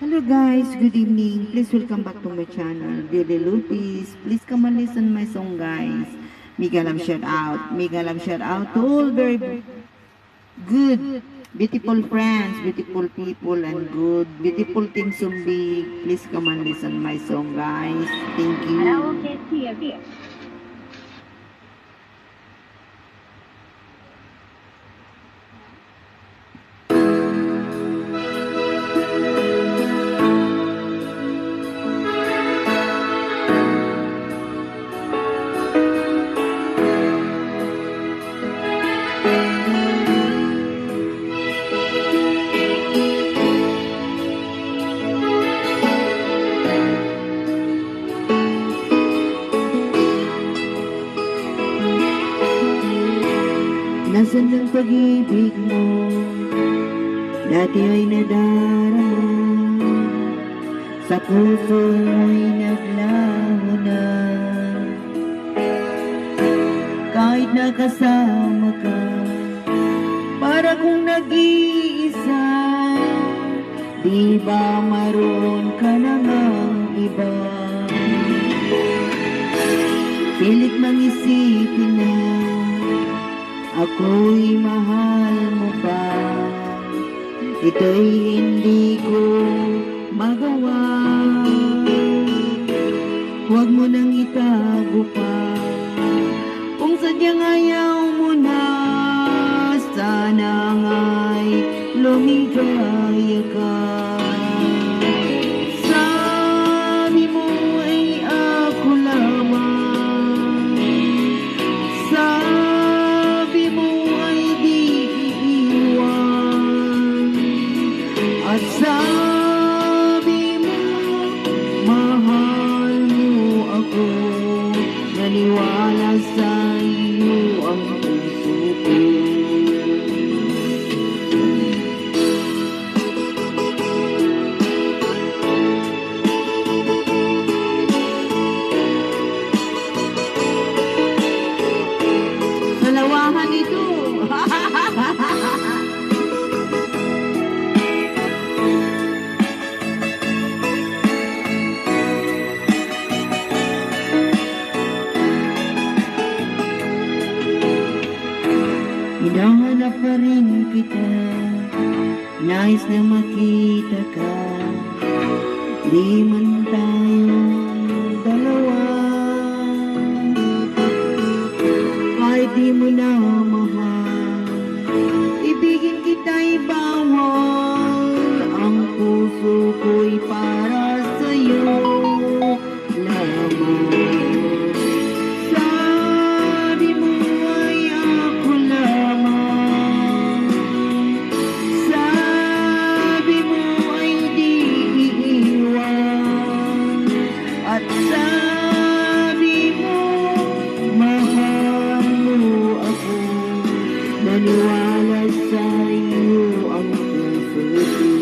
Hello guys, good evening. Please welcome back to my channel, Billy Lupis. Please come and listen my song guys. Mega love shout out. Mega love shout out to all very good, beautiful friends, beautiful people, and good, beautiful team Sumbi. Please come and listen my song guys. Thank you. Nasaan ang pag-ibig mo? Dati ay nadarama, sa puso mo'y naglaho na. Kahit nakasama ka, para kung nag-iisa, di ba mayroon ka namang iba? Pilit mang isipin na ako'y mahal mo pa, ito'y hindi ko magawa. Huwag mo nang itago pa, kung sadyang ayaw mo na, sana nga'y lumigaya ka. Sabi mo ay ako lamang, at sabi mo, mahal mo ako, naniwala sa iyo ang puso ko. Salawahan ito! Hinahanap pa rin kita, nais na makita ka, di man tayong dalawa. Kahit di mo na mahal, ibigin kita'y bawal, ang puso ko'y para sa'yo lamang. At sabi mo, mahal mo ako, naniwala sa iyo ang puso ko.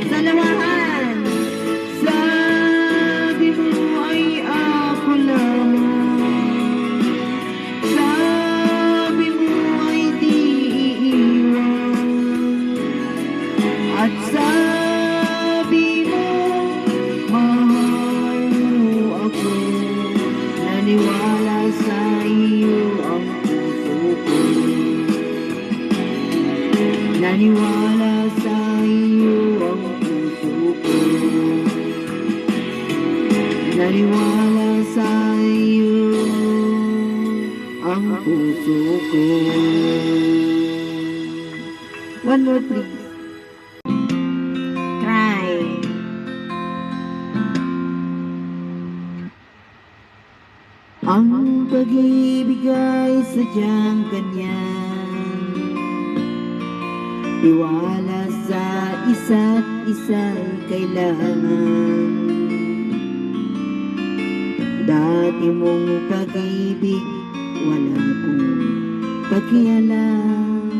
Salawahan! Sabi mo ay ako lamang, sabi mo ay di iiwan, at sabi mo, mahal mo ako, naniwala sa iyo ang puso ko. Naniwala sa iyo ang puso ko. Naniwala sa iyo ang puso ko. One more please. Cry. Ang pag-ibig ay sadyang ganyan, tiwala sa isa't isa'y kailangan. Dati mong pag-ibig, wala kong pakialam,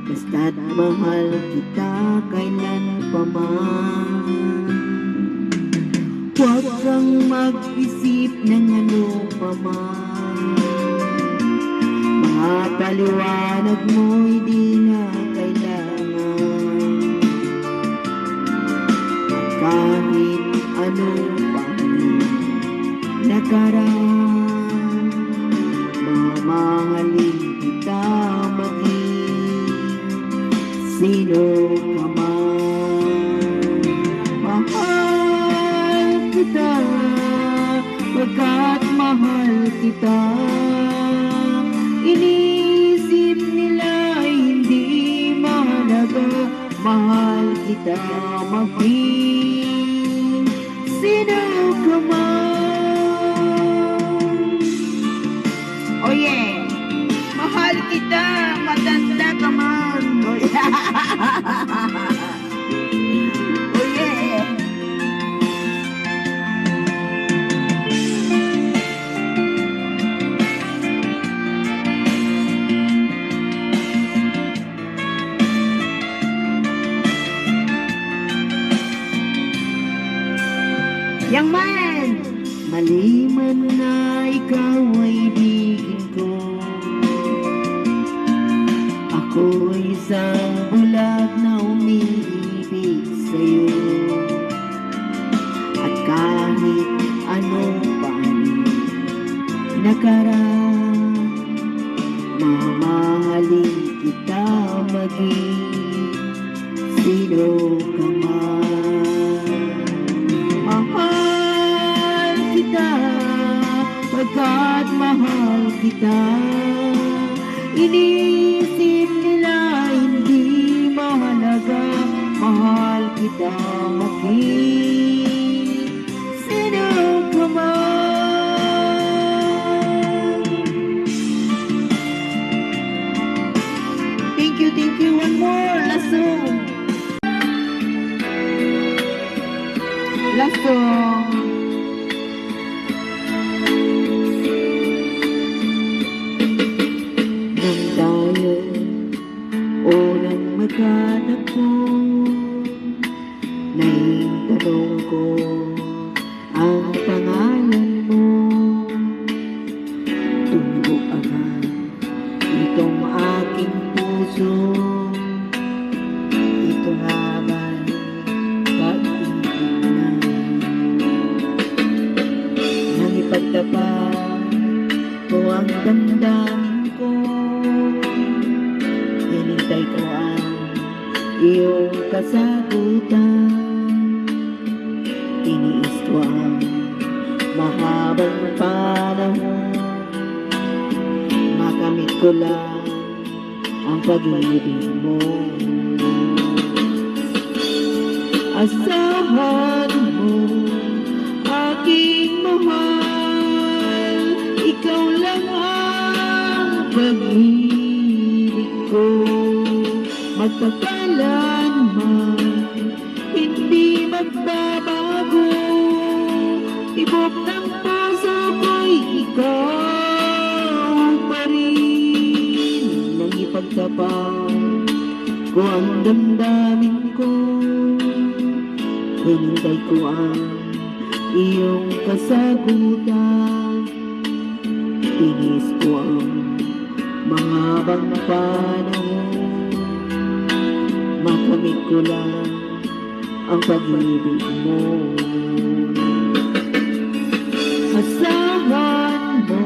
basta't mahal kita kailan pa man. Huwag kang mag-isip ng ano pa man, mga paliwanag mo'y di na kailangan. nakaraan. Mamahalin kita maging sino ka man. Mahal kita pagkat mahal kita. Inisip nila ay hindi mahalaga. Mahal kita maging sino ka man. Oh yeah, mahal kita, matanda ka man. Oh yeah. Oh yeah. Young man, mali man na ikaw ay ibigin ko. Ako ay isang bulag na umiibig sa'yo. At kahit ano pa nakaraan, mamahalin kita maging sino ka man. Mahal kita pagkat mahal kita. Inisip nila hindi mahalaga. Mahal kita maging sino ka man. Thank you, one more last song. Last song. Nang tayo unang magkatagpo, naitanong ko ang pangalan mo. Tumbok agad itong aking puso. Ito nga ba'y pag-ibig na? Nang ipagtapat ko ang damdamin ko, hinintay ko ang iyong kasagutan. Tiniis ko ang mahabang panahon, makamit ko lang ang pag-ibig mo. Asahan mo, aking mahal, ikaw lang ang pag-ibig ko. Magpakailanman, hindi magbabago. Tibok ng puso ko'y ikaw pa rin. Nang ipagtapat ko ang damdamin ko, hinintay ko ang iyong kasagutan. Tinis ko ang mahabang panahon, makamit ko lang ang pag-ibig mo. Asahan mo,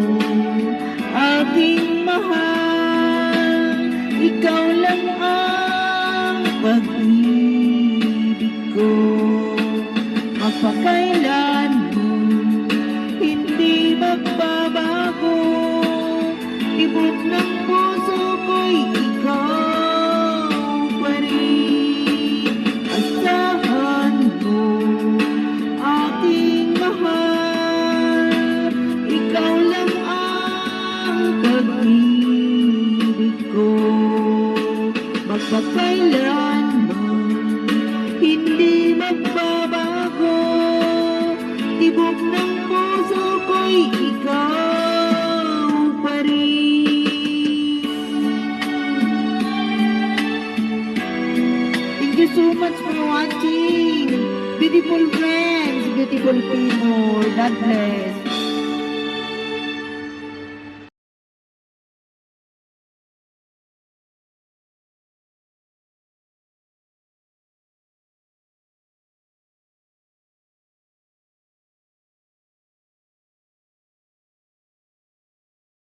aking mahal, ikaw lang ang pag-ibig ko. Magpakailanman, hindi magbabago. Tibok ng puso ko'y ikaw pa rin. Asahan mo, aking mahal, ikaw lang ang pag-ibig ko. Magpakailanman, hindi magbabago. Tibok ng puso ko'y ikaw pa rin. Thank you so much for watching. Beautiful friends, beautiful people. God bless.